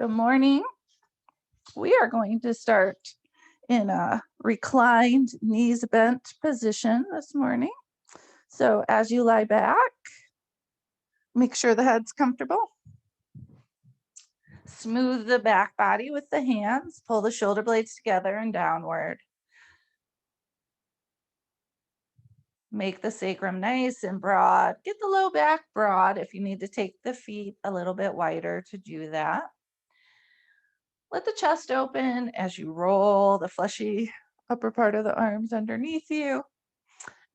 Good morning. We are going to start in a reclined, knees bent position this morning. So as you lie back, make sure the head's comfortable. Smooth the back body with the hands. Pull the shoulder blades together and downward. Make the sacrum nice and broad. Get the low back broad if you need to take the feet a little bit wider to do that. Let the chest open as you roll the fleshy upper part of the arms underneath you.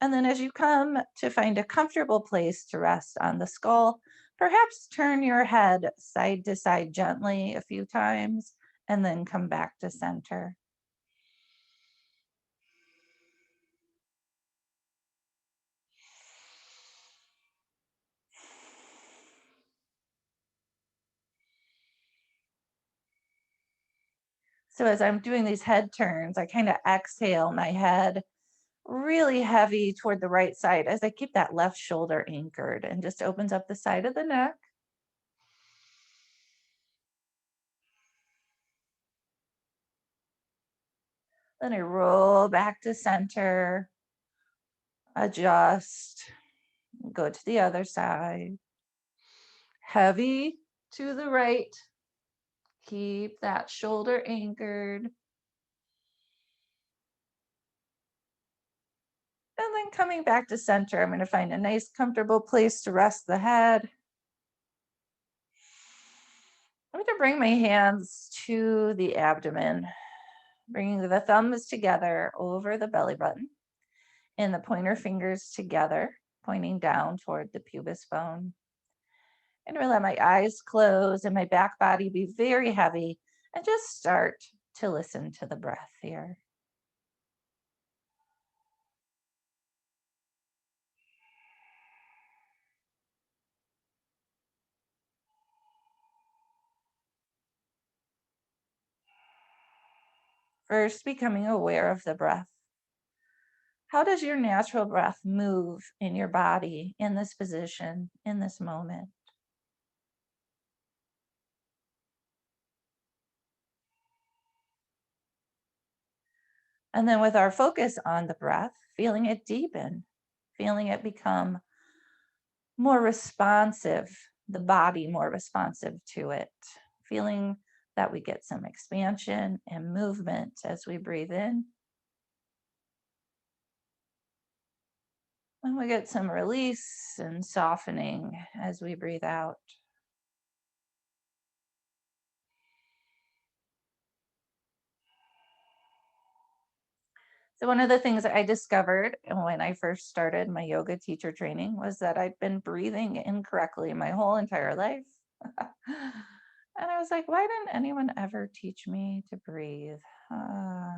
And then as you come to find a comfortable place to rest on the skull, perhaps turn your head side to side gently a few times and then come back to center. So as I'm doing these head turns, I kind of exhale my head really heavy toward the right side as I keep that left shoulder anchored and just opens up the side of the neck. Then I roll back to center, adjust, go to the other side. Heavy to the right. Keep that shoulder anchored. And then coming back to center, I'm going to find a nice, comfortable place to rest the head. I'm going to bring my hands to the abdomen, bringing the thumbs together over the belly button and the pointer fingers together, pointing down toward the pubis bone. I'm going to let my eyes close and my back body be very heavy and just start to listen to the breath here. First, becoming aware of the breath. How does your natural breath move in your body in this position, in this moment? And then with our focus on the breath, feeling it deepen, feeling it become more responsive, the body more responsive to it, feeling that we get some expansion and movement as we breathe in. And we get some release and softening as we breathe out. So one of the things that I discovered when I first started my yoga teacher training was that I'd been breathing incorrectly my whole entire life. And I was like, why didn't anyone ever teach me to breathe? Uh,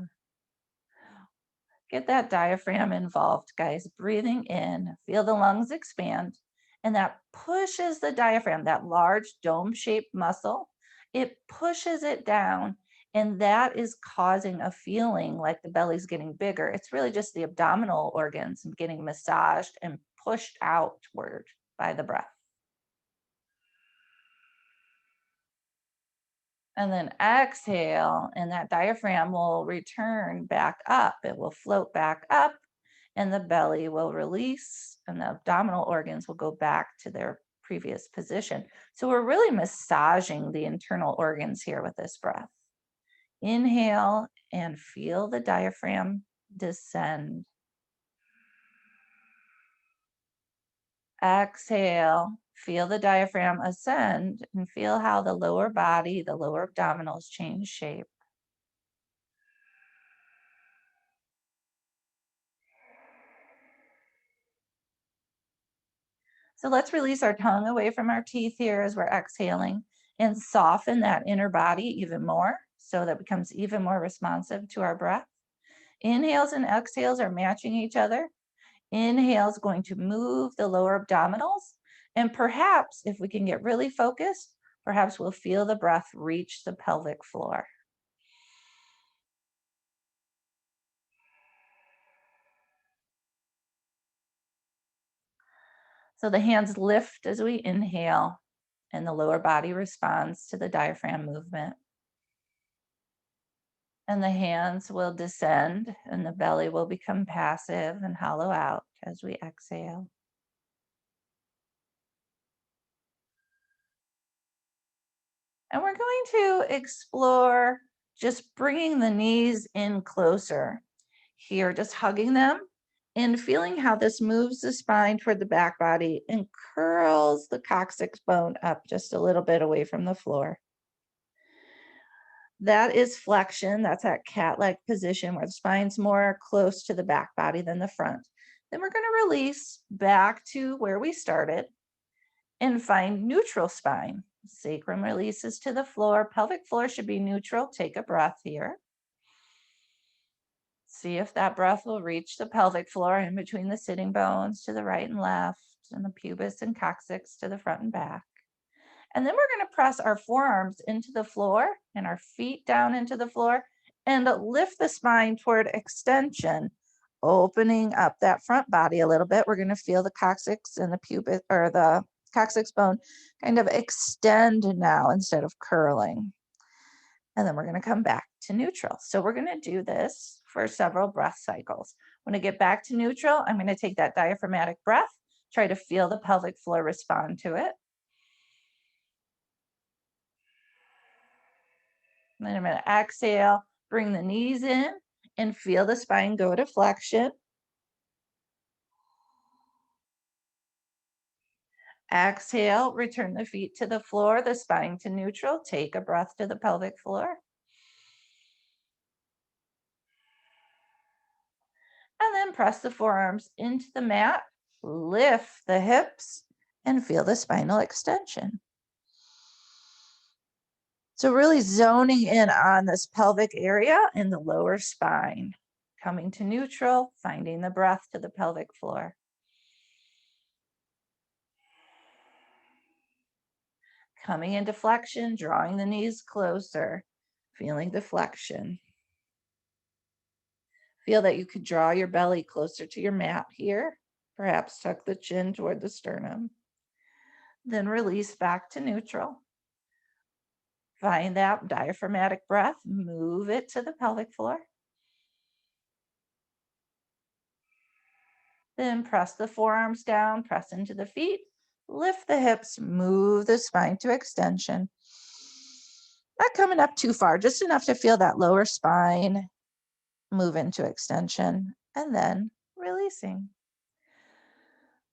get that diaphragm involved, guys. Breathing in, feel the lungs expand, and that pushes the diaphragm, that large dome-shaped muscle, it pushes it down, and that is causing a feeling like the belly's getting bigger. It's really just the abdominal organs getting massaged and pushed outward by the breath. And then exhale, and that diaphragm will return back up. It will float back up, and the belly will release, and the abdominal organs will go back to their previous position. So we're really massaging the internal organs here with this breath. Inhale and feel the diaphragm descend. Exhale, feel the diaphragm ascend, and feel how the lower body, the lower abdominals change shape. So let's release our tongue away from our teeth here as we're exhaling and soften that inner body even more so that it becomes even more responsive to our breath. Inhales and exhales are matching each other. Inhale is going to move the lower abdominals. And perhaps if we can get really focused, perhaps we'll feel the breath reach the pelvic floor. So the hands lift as we inhale. and the lower body responds to the diaphragm movement. And the hands will descend and the belly will become passive and hollow out as we exhale. And we're going to explore just bringing the knees in closer here, just hugging them and feeling how this moves the spine toward the back body and curls the coccyx bone up just a little bit away from the floor. That is flexion. That's that cat-like position where the spine's more close to the back body than the front. Then we're going to release back to where we started and find neutral spine. Sacrum releases to the floor. Pelvic floor should be neutral. Take a breath here. See if that breath will reach the pelvic floor in between the sitting bones to the right and left, and the pubis and coccyx to the front and back. And then we're going to press our forearms into the floor and our feet down into the floor and lift the spine toward extension, opening up that front body a little bit. We're going to feel the coccyx and the pubis or the coccyx bone kind of extend now instead of curling. And then we're going to come back to neutral. So we're going to do this for several breath cycles. When I get back to neutral, I'm going to take that diaphragmatic breath, try to feel the pelvic floor respond to it. Then I'm going to exhale, bring the knees in and feel the spine go to flexion. Exhale, return the feet to the floor, the spine to neutral. Take a breath to the pelvic floor. And then press the forearms into the mat, lift the hips, and feel the spinal extension. So really zoning in on this pelvic area in the lower spine, coming to neutral, finding the breath to the pelvic floor. Coming into flexion, drawing the knees closer, feeling the flexion. Feel that you could draw your belly closer to your mat here, perhaps tuck the chin toward the sternum. Then release back to neutral. Find that diaphragmatic breath, move it to the pelvic floor. Then press the forearms down, press into the feet, lift the hips, move the spine to extension. Not coming up too far, just enough to feel that lower spine move into extension, and then releasing.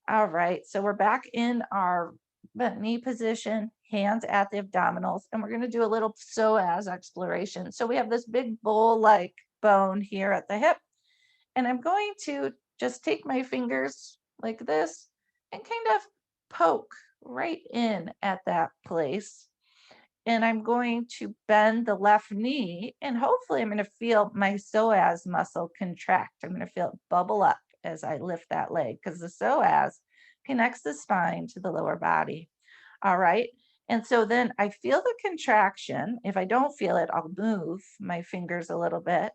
All right, so we're back in our bent knee position, hands at the abdominals, and we're going to do a little psoas exploration. So we have this big bowl-like bone here at the hip, and I'm going to just take my fingers like this and kind of poke right in at that place. And I'm going to bend the left knee, and hopefully I'm going to feel my psoas muscle contract. I'm going to feel it bubble up as I lift that leg because the psoas connects the spine to the lower body. All right. And so then I feel the contraction. If I don't feel it, I'll move my fingers a little bit.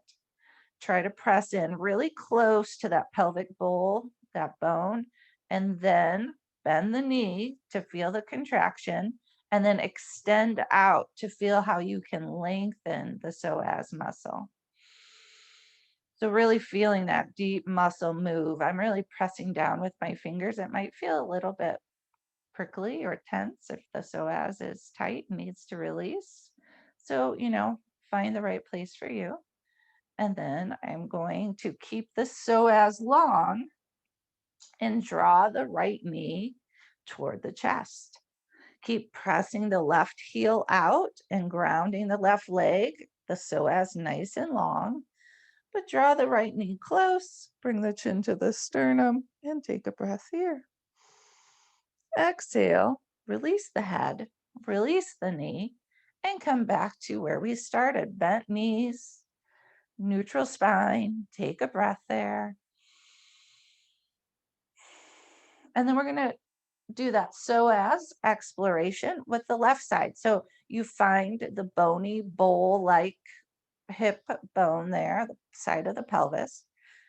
Try to press in really close to that pelvic bowl, that bone, and then bend the knee to feel the contraction, and then extend out to feel how you can lengthen the psoas muscle. So really feeling that deep muscle move. I'm really pressing down with my fingers. It might feel a little bit prickly or tense if the psoas is tight and needs to release. So, find the right place for you. And then I'm going to keep the psoas long and draw the right knee toward the chest. Keep pressing the left heel out and grounding the left leg, the psoas nice and long, but draw the right knee close, bring the chin to the sternum, and take a breath here. Exhale, release the head, release the knee, and come back to where we started. Bent knees, neutral spine. Take a breath there. And then we're going to do that psoas exploration with the left side. So you find the bony bowl-like hip bone there, the side of the pelvis.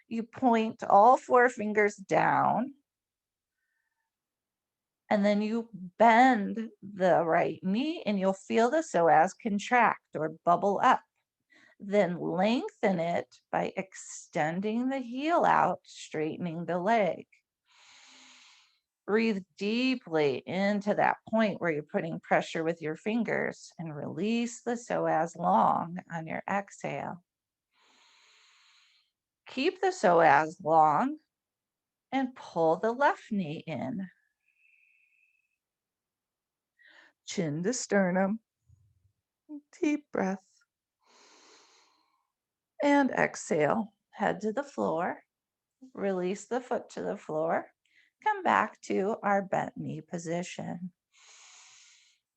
You point all four fingers down And then you bend the right knee and you'll feel the psoas contract or bubble up. Then lengthen it by extending the heel out, straightening the leg. Breathe deeply into that point where you're putting pressure with your fingers and release the psoas long on your exhale. Keep the psoas long and pull the left knee in. Chin to sternum. Deep breath. And exhale. Head to the floor. Release the foot to the floor. Come back to our bent knee position.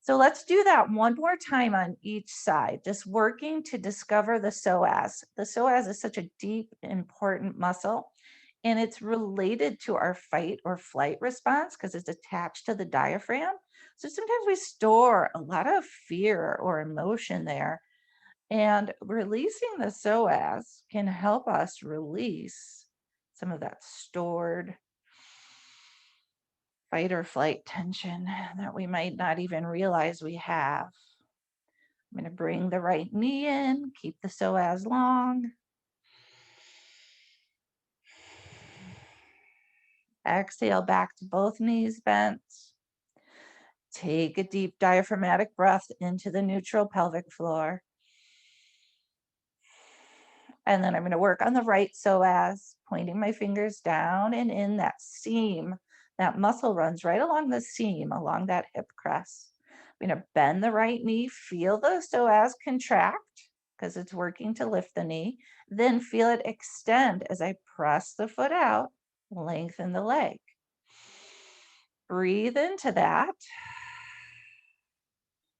So let's do that one more time on each side, just working to discover the psoas. The psoas is such a deep, important muscle, and it's related to our fight or flight response because it's attached to the diaphragm. So sometimes we store a lot of fear or emotion there, and releasing the psoas can help us release some of that stored fight or flight tension that we might not even realize we have. I'm going to bring the right knee in, keep the psoas long. Exhale back to both knees bent. Take a deep diaphragmatic breath into the neutral pelvic floor. And then I'm going to work on the right psoas, pointing my fingers down and in that seam. That muscle runs right along the seam, along that hip crest. I'm going to bend the right knee, feel the psoas contract because it's working to lift the knee. Then feel it extend as I press the foot out, lengthen the leg. Breathe into that.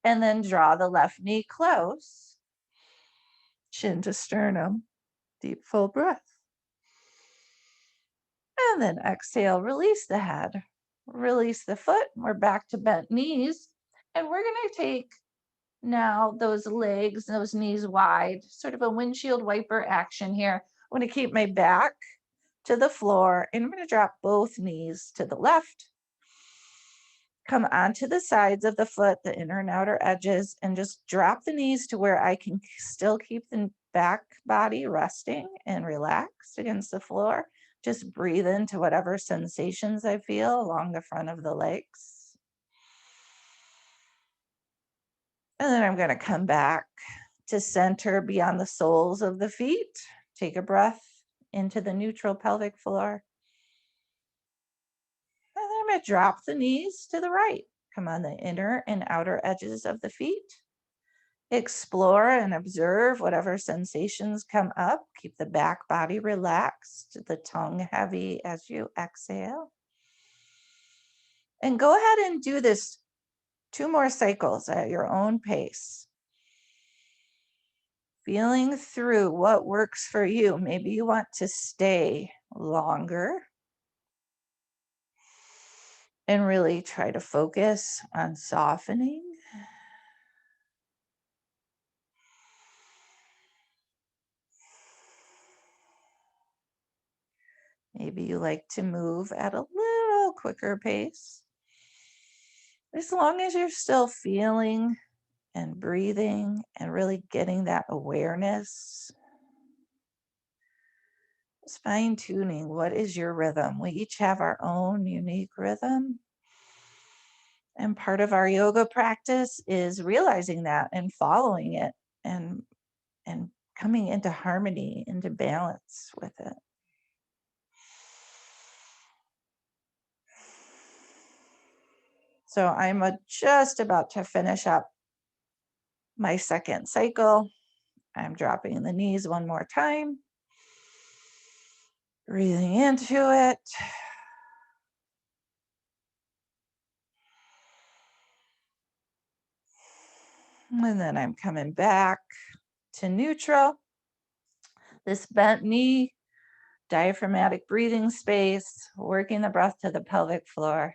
And then draw the left knee close. Chin to sternum. Deep full breath. And then exhale, release the head, release the foot. We're back to bent knees. And we're going to take now those legs, those knees wide, sort of a windshield wiper action here. I'm going to keep my back to the floor and I'm going to drop both knees to the left. Come onto the sides of the foot, the inner and outer edges, and just drop the knees to where I can still keep the back body resting and relaxed against the floor. Just breathe into whatever sensations I feel along the front of the legs. And then I'm going to come back to center beyond the soles of the feet. Take a breath into the neutral pelvic floor. And then I'm going to drop the knees to the right. Come on the inner and outer edges of the feet. Explore and observe whatever sensations come up. Keep the back body relaxed, the tongue heavy as you exhale. And go ahead and do this 2 more cycles at your own pace. Feeling through what works for you. Maybe you want to stay longer and really try to focus on softening. Maybe you like to move at a little quicker pace. As long as you're still feeling and breathing and really getting that awareness. Just fine tuning. What is your rhythm? We each have our own unique rhythm. And part of our yoga practice is realizing that and following it and coming into harmony, into balance with it. So I'm just about to finish up my second cycle. I'm dropping the knees one more time. Breathing into it. And then I'm coming back to neutral. This bent knee, diaphragmatic breathing space, working the breath to the pelvic floor.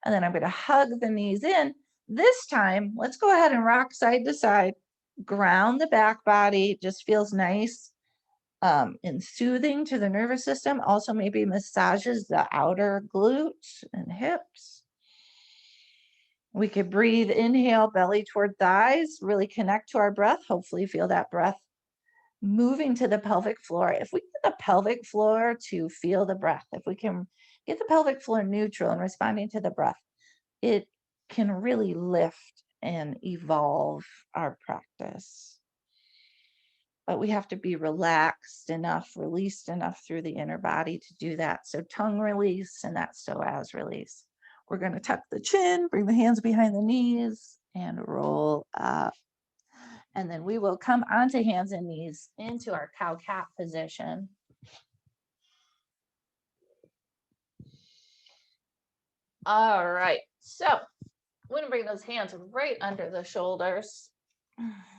And then I'm going to hug the knees in. This time, let's go ahead and rock side to side. Ground the back body, just feels nice and soothing to the nervous system. Also maybe massages the outer glutes and hips. We could breathe, inhale, belly toward thighs, really connect to our breath. Hopefully feel that breath moving to the pelvic floor. If we get the pelvic floor to feel the breath, if we can get the pelvic floor neutral and responding to the breath, it can really lift and evolve our practice. But we have to be relaxed enough, released enough through the inner body to do that. So tongue release and that psoas release. We're going to tuck the chin, bring the hands behind the knees, and roll up. And then we will come onto hands and knees into our cow-cat position. All right, so we're going to bring those hands right under the shoulders.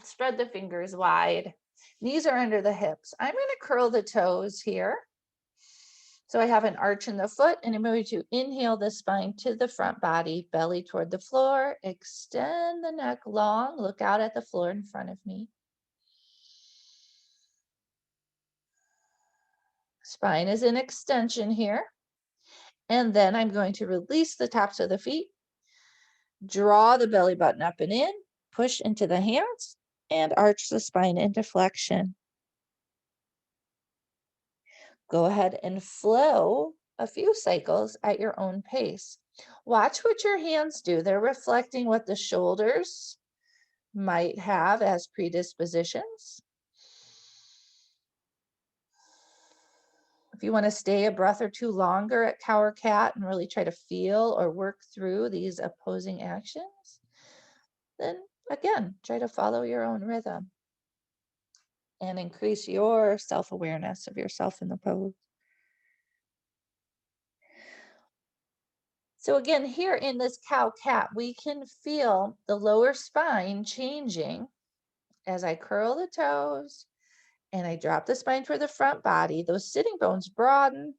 Spread the fingers wide. Knees are under the hips. I'm going to curl the toes here. So I have an arch in the foot, and I'm going to inhale the spine to the front body, belly toward the floor, extend the neck long, look out at the floor in front of me. Spine is in extension here. And then I'm going to release the tops of the feet, draw the belly button up and in, push into the hands, and arch the spine into flexion. Go ahead and flow a few cycles at your own pace. Watch what your hands do. They're reflecting what the shoulders might have as predispositions. If you want to stay a breath or two longer at cow or cat and really try to feel or work through these opposing actions, then again, try to follow your own rhythm and increase your self-awareness of yourself in the pose. So again, here in this cow-cat, we can feel the lower spine changing as I curl the toes and I drop the spine toward the front body. Those sitting bones broaden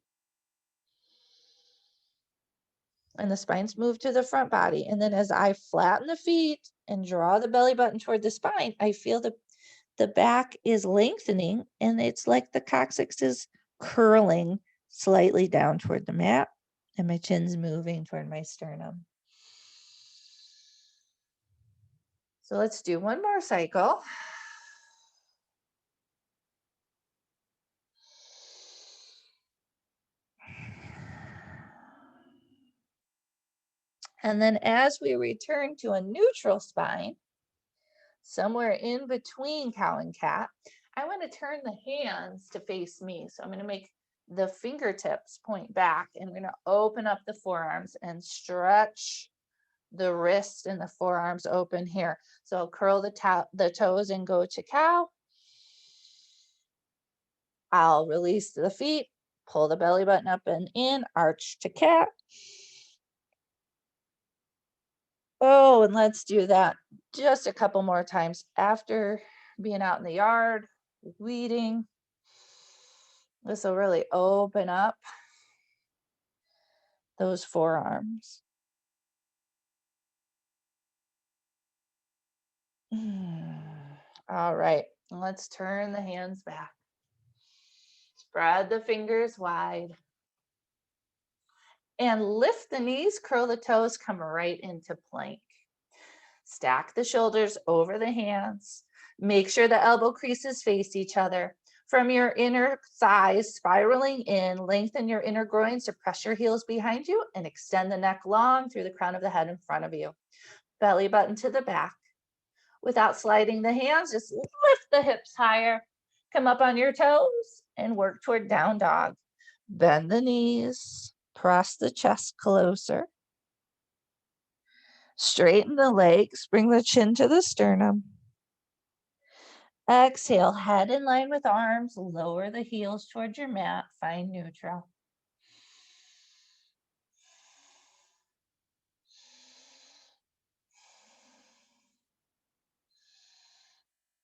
and the spines move to the front body. And then as I flatten the feet and draw the belly button toward the spine, I feel the back is lengthening, and it's like the coccyx is curling slightly down toward the mat, and my chin's moving toward my sternum. So let's do one more cycle. And then as we return to a neutral spine, somewhere in between cow and cat, I want to turn the hands to face me. So I'm going to make the fingertips point back, and I'm going to open up the forearms and stretch the wrist and the forearms open here. So I'll curl the toes and go to cow. I'll release the feet, pull the belly button up and in, arch to cat. Oh, and let's do that just a couple more times after being out in the yard, weeding. This will really open up those forearms. All right, let's turn the hands back. Spread the fingers wide. And lift the knees, curl the toes, come right into plank. Stack the shoulders over the hands. Make sure the elbow creases face each other. From your inner thighs spiraling in, lengthen your inner groins to press your heels behind you and extend the neck long through the crown of the head in front of you. Belly button to the back. Without sliding the hands, just lift the hips higher. Come up on your toes and work toward down dog. Bend the knees, press the chest closer. Straighten the legs, bring the chin to the sternum. Exhale, head in line with arms, lower the heels towards your mat, find neutral.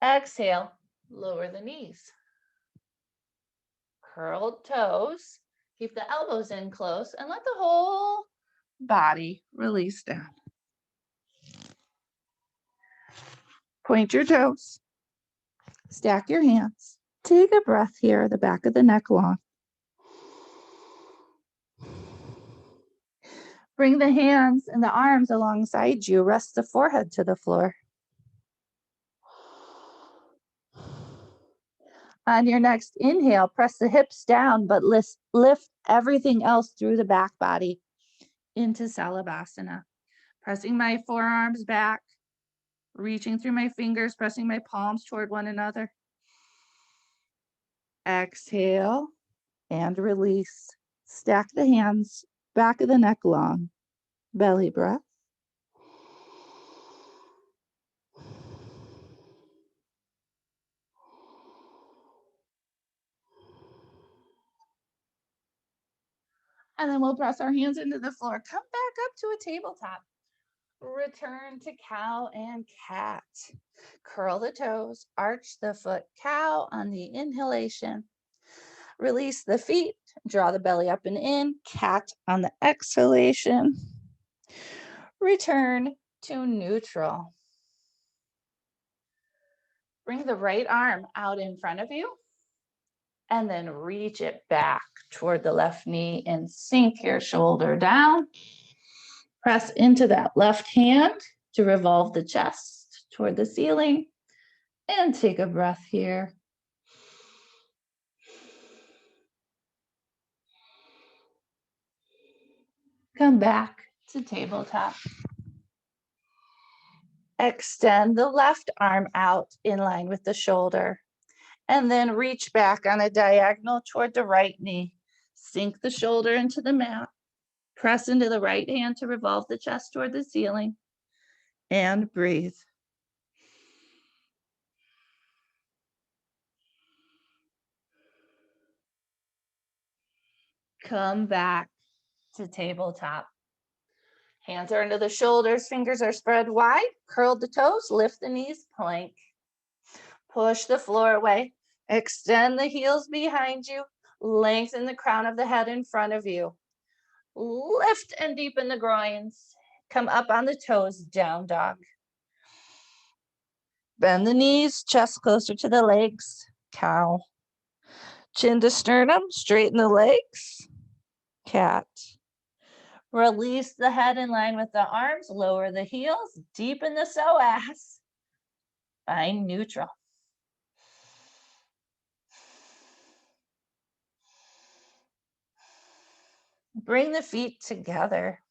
Exhale, lower the knees. Curled toes, keep the elbows in close and let the whole body release down. Point your toes, stack your hands. Take a breath here, the back of the neck long. Bring the hands and the arms alongside you. Rest the forehead to the floor. On your next inhale, press the hips down, but lift everything else through the back body into Salabhasana. Pressing my forearms back, reaching through my fingers, pressing my palms toward one another. Exhale and release. Stack the hands, back of the neck long. Belly breath. And then we'll press our hands into the floor. Come back up to a tabletop. Return to cow and cat. Curl the toes, arch the foot, cow on the inhalation. Release the feet, draw the belly up and in, cat on the exhalation. Return to neutral. Bring the right arm out in front of you and then reach it back toward the left knee and sink your shoulder down. Press into that left hand to revolve the chest toward the ceiling and take a breath here. Come back to tabletop. Extend the left arm out in line with the shoulder and then reach back on a diagonal toward the right knee. Sink the shoulder into the mat. Press into the right hand to revolve the chest toward the ceiling and breathe. Come back to tabletop. Hands are under the shoulders, fingers are spread wide, curl the toes, lift the knees, plank. Push the floor away, extend the heels behind you, lengthen the crown of the head in front of you. Lift and deepen the groins. Come up on the toes, down dog. Bend the knees, chest closer to the legs, cow. Chin to sternum, straighten the legs, cat. Release the head in line with the arms, lower the heels, deepen the psoas. Find neutral. Bring the feet together.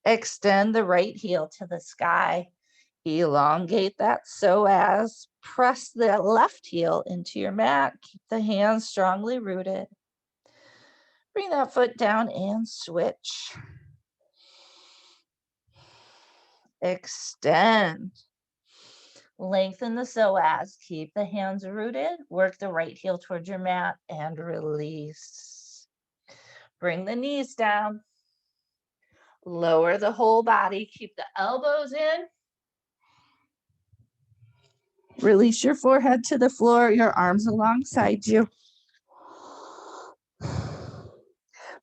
Extend the right heel to the sky. Elongate that psoas. Press the left heel into your mat. Keep the hands strongly rooted. Bring that foot down and switch. Extend. Lengthen the psoas. Keep the hands rooted. Work the right heel towards your mat and release. Bring the knees down. Lower the whole body. Keep the elbows in. Release your forehead to the floor, your arms alongside you.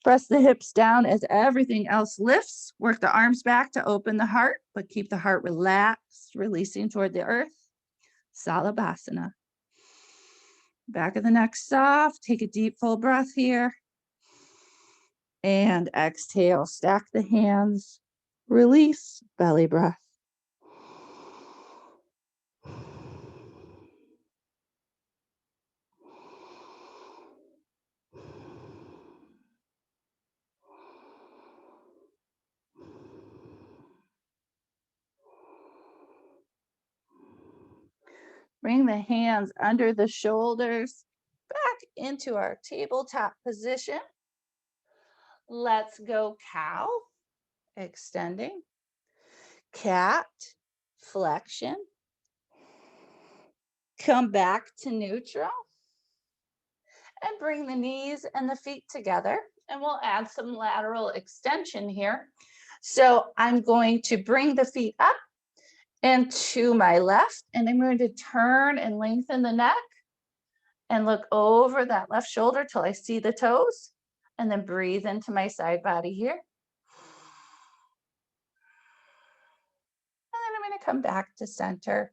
Press the hips down as everything else lifts. Work the arms back to open the heart, but keep the heart relaxed, releasing toward the earth. Salabhasana. Back of the neck soft. Take a deep full breath here. And exhale. Stack the hands. Release. Belly breath. Bring the hands under the shoulders, back into our tabletop position. Let's go cow, extending. Cat, flexion. Come back to neutral. And bring the knees and the feet together. And we'll add some lateral extension here. So I'm going to bring the feet up and to my left, and I'm going to turn and lengthen the neck and look over that left shoulder till I see the toes, and then breathe into my side body here. And then I'm going to come back to center.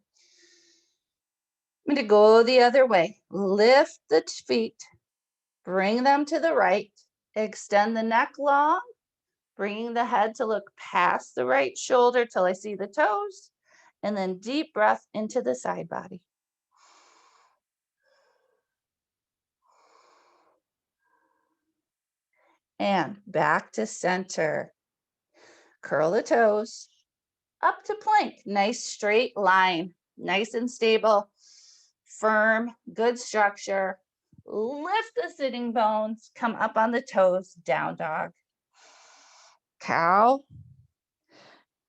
I'm going to go the other way. Lift the feet, bring them to the right, extend the neck long, bringing the head to look past the right shoulder till I see the toes, and then deep breath into the side body. And back to center. Curl the toes, up to plank. Nice straight line, nice and stable, firm, good structure. Lift the sitting bones, come up on the toes, down dog. Cow,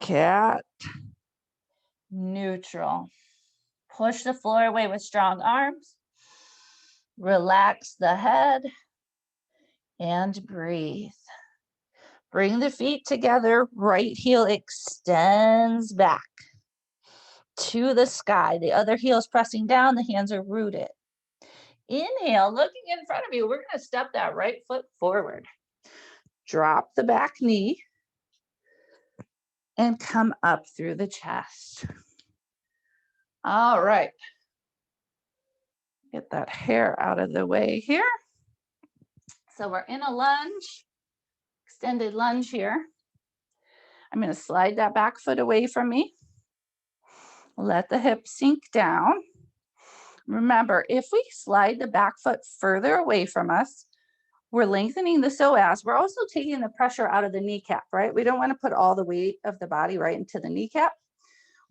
cat, neutral. Push the floor away with strong arms. Relax the head and breathe. Bring the feet together. Right heel extends back to the sky. The other heel is pressing down. The hands are rooted. Inhale, looking in front of you. We're going to step that right foot forward. Drop the back knee and come up through the chest. All right. Get that hair out of the way here. So we're in a lunge, extended lunge here. I'm going to slide that back foot away from me. Let the hips sink down. Remember, if we slide the back foot further away from us, we're lengthening the psoas. We're also taking the pressure out of the kneecap, right? We don't want to put all the weight of the body right into the kneecap.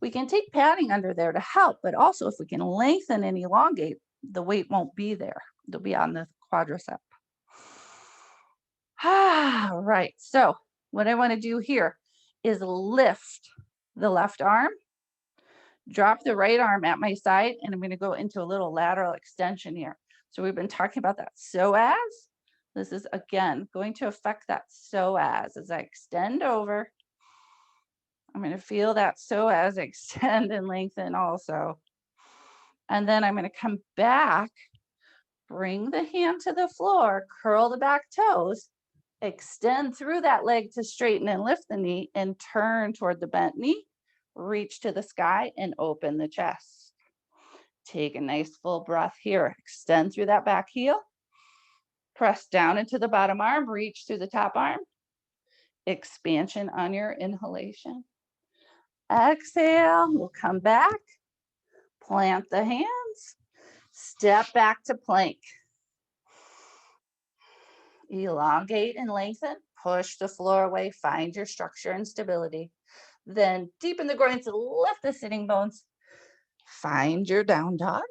We can take padding under there to help, but also if we can lengthen and elongate, the weight won't be there. It'll be on the quadricep. All right, so what I want to do here is lift the left arm, drop the right arm at my side, and I'm going to go into a little lateral extension here. So we've been talking about that psoas. This is, again, going to affect that psoas as I extend over. I'm going to feel that psoas extend and lengthen also. And then I'm going to come back, bring the hand to the floor, curl the back toes, extend through that leg to straighten and lift the knee, and turn toward the bent knee, reach to the sky and open the chest. Take a nice full breath here. Extend through that back heel. Press down into the bottom arm, reach through the top arm. Expansion on your inhalation. Exhale, we'll come back, plant the hands, step back to plank. Elongate and lengthen, push the floor away, find your structure and stability. Then deepen the groins, lift the sitting bones. Find your down dog.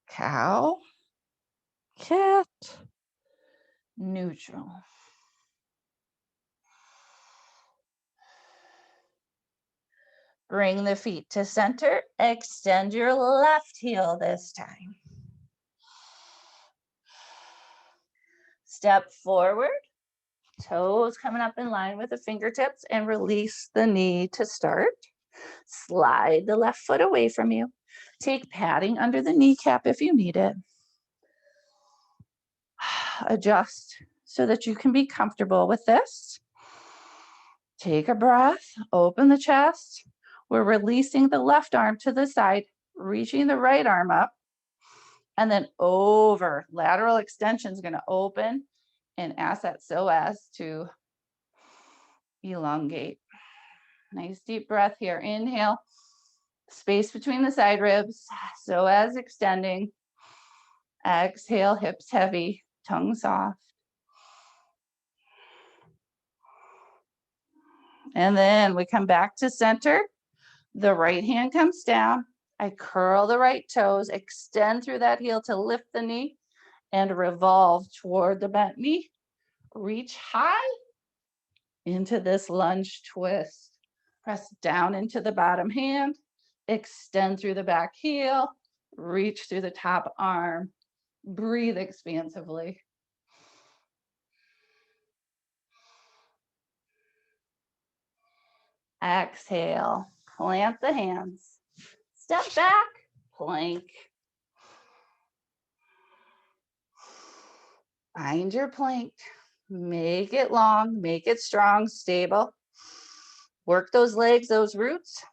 Cow, cat, neutral. Bring the feet to center. Extend your left heel this time. Step forward. Toes coming up in line with the fingertips, and release the knee to start. Slide the left foot away from you. Take padding under the kneecap if you need it. Adjust so that you can be comfortable with this. Take a breath, open the chest. We're releasing the left arm to the side, reaching the right arm up, and then over. Lateral extension is going to open and ask that psoas to elongate. Nice deep breath here. Inhale, space between the side ribs, psoas extending. Exhale, hips heavy, tongue soft. And then we come back to center. The right hand comes down. I curl the right toes, extend through that heel to lift the knee, and revolve toward the bent knee. Reach high into this lunge twist. Press down into the bottom hand, extend through the back heel, reach through the top arm. Breathe expansively. Exhale, plant the hands. Step back, plank. Find your plank. Make it long, make it strong, stable. Work those legs, those roots.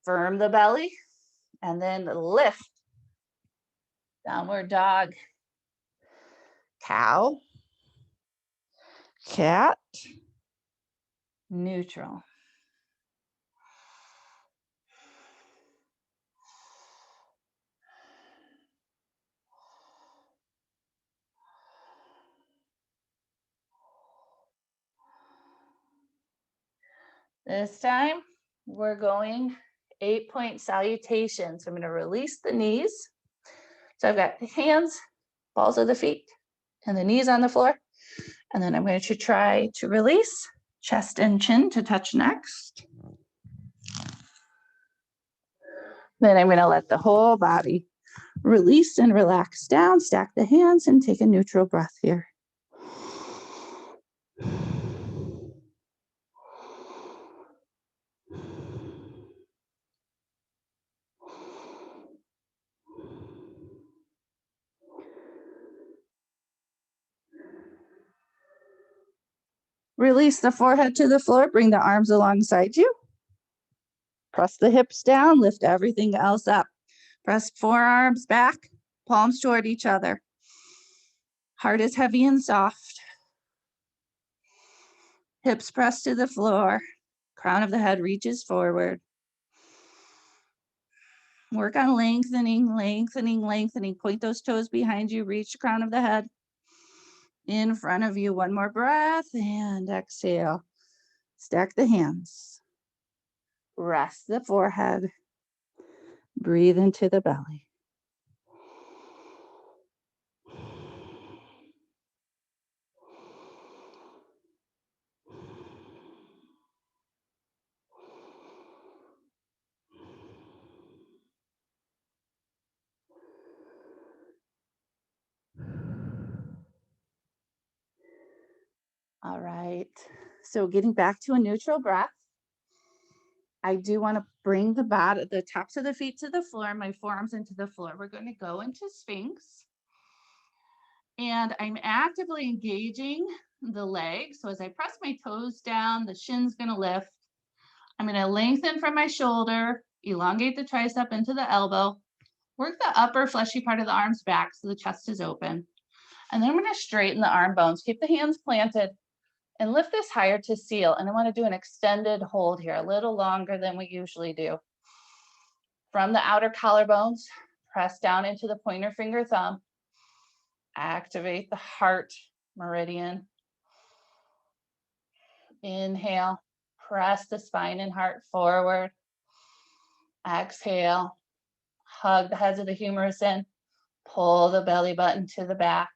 Firm the belly. And then lift. Downward dog. Cow. Cat. Neutral. This time we're going 8-point salutation. So I'm going to release the knees. So I've got the hands, balls of the feet, and the knees on the floor. And then I'm going to try to release chest and chin to touch next. Then I'm going to let the whole body release and relax down, stack the hands, and take a neutral breath here. Release the forehead to the floor, bring the arms alongside you. Press the hips down, lift everything else up. Press forearms back, palms toward each other. Heart is heavy and soft. Hips pressed to the floor. Crown of the head reaches forward. Work on lengthening, lengthening, lengthening. Point those toes behind you. Reach the crown of the head. In front of you. One more breath and exhale. Stack the hands. Rest the forehead. Breathe into the belly. All right. So getting back to a neutral breath. I do want to bring the tops of the feet to the floor, my forearms into the floor. We're going to go into Sphinx. And I'm actively engaging the legs. So as I press my toes down, the shin's going to lift. I'm going to lengthen from my shoulder, elongate the tricep into the elbow, work the upper fleshy part of the arms back so the chest is open. And then I'm going to straighten the arm bones, keep the hands planted, and lift this higher to seal. And I want to do an extended hold here, a little longer than we usually do. From the outer collarbones, press down into the pointer finger thumb. Activate the heart meridian. Inhale, press the spine and heart forward. Exhale, hug the heads of the humerus in. Pull the belly button to the back.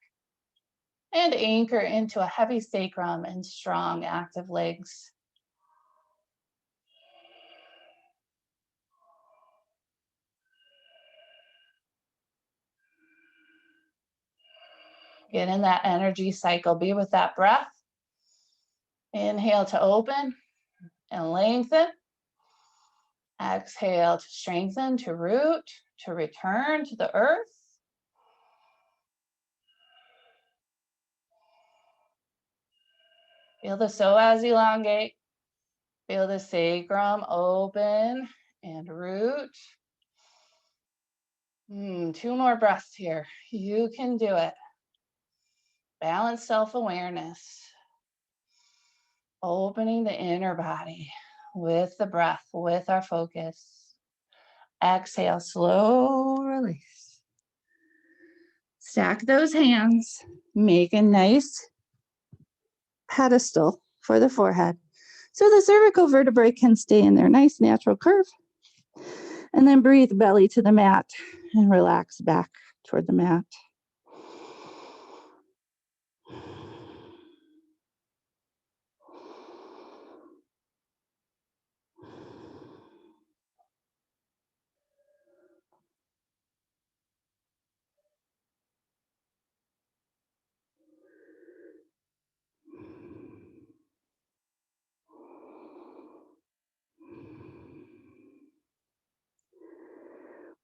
And anchor into a heavy sacrum and strong active legs. Get in that energy cycle. Be with that breath. Inhale to open and lengthen. Exhale to strengthen, to root, to return to the earth. Feel the psoas elongate. Feel the sacrum open and root. 2 more breaths here. You can do it. Balanced self-awareness. Opening the inner body with the breath, with our focus. Exhale, slow release. Stack those hands. Make a nice pedestal for the forehead. So the cervical vertebrae can stay in their nice natural curve. And then breathe belly to the mat and relax back toward the mat.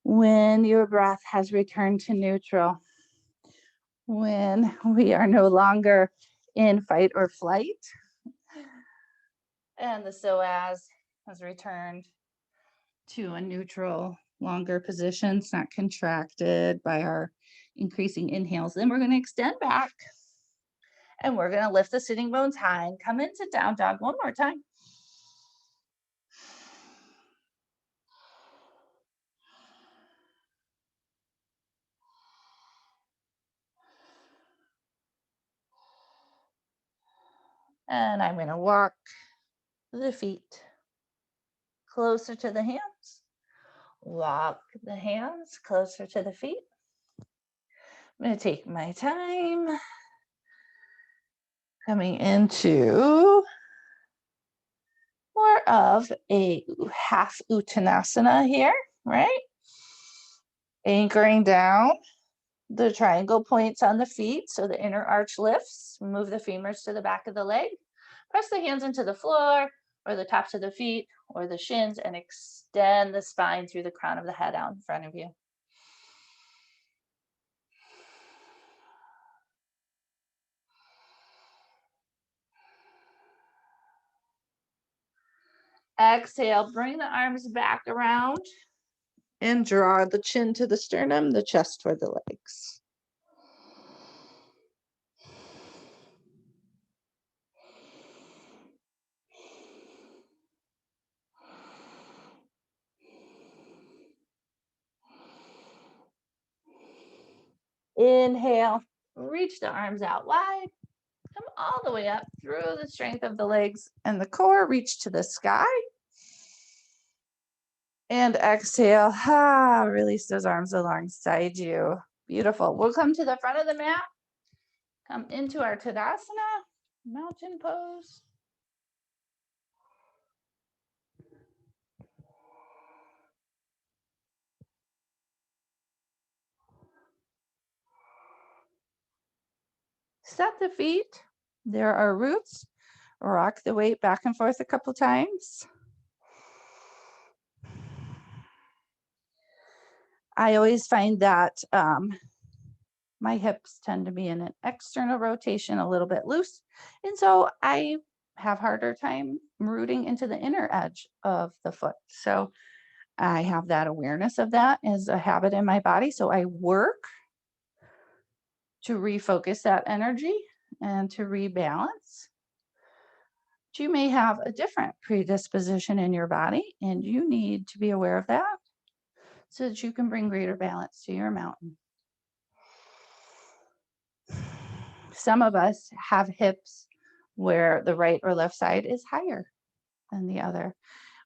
When your breath has returned to neutral, when we are no longer in fight or flight, and the psoas has returned to a neutral longer positions, not contracted by our increasing inhales. Then we're going to extend back and we're going to lift the sitting bones high and come into down dog one more time. And I'm going to walk the feet closer to the hands. Walk the hands closer to the feet. I'm going to take my time coming into more of a half uttanasana here, right? Anchoring down the triangle points on the feet so the inner arch lifts. Move the femurs to the back of the leg. Press the hands into the floor or the tops of the feet or the shins and extend the spine through the crown of the head out in front of you. Exhale, bring the arms back around and draw the chin to the sternum, the chest toward the legs. Inhale, reach the arms out wide. Come all the way up through the strength of the legs and the core. Reach to the sky. And exhale, release those arms alongside you. Beautiful. We'll come to the front of the mat. Come into our Tadasana, mountain pose. Set the feet. There are roots. Rock the weight back and forth a couple times. I always find that my hips tend to be in an external rotation, a little bit loose. And so I have harder time rooting into the inner edge of the foot. So I have that awareness of that as a habit in my body. So I work to refocus that energy and to rebalance. You may have a different predisposition in your body, and you need to be aware of that so that you can bring greater balance to your mountain. Some of us have hips where the right or left side is higher than the other.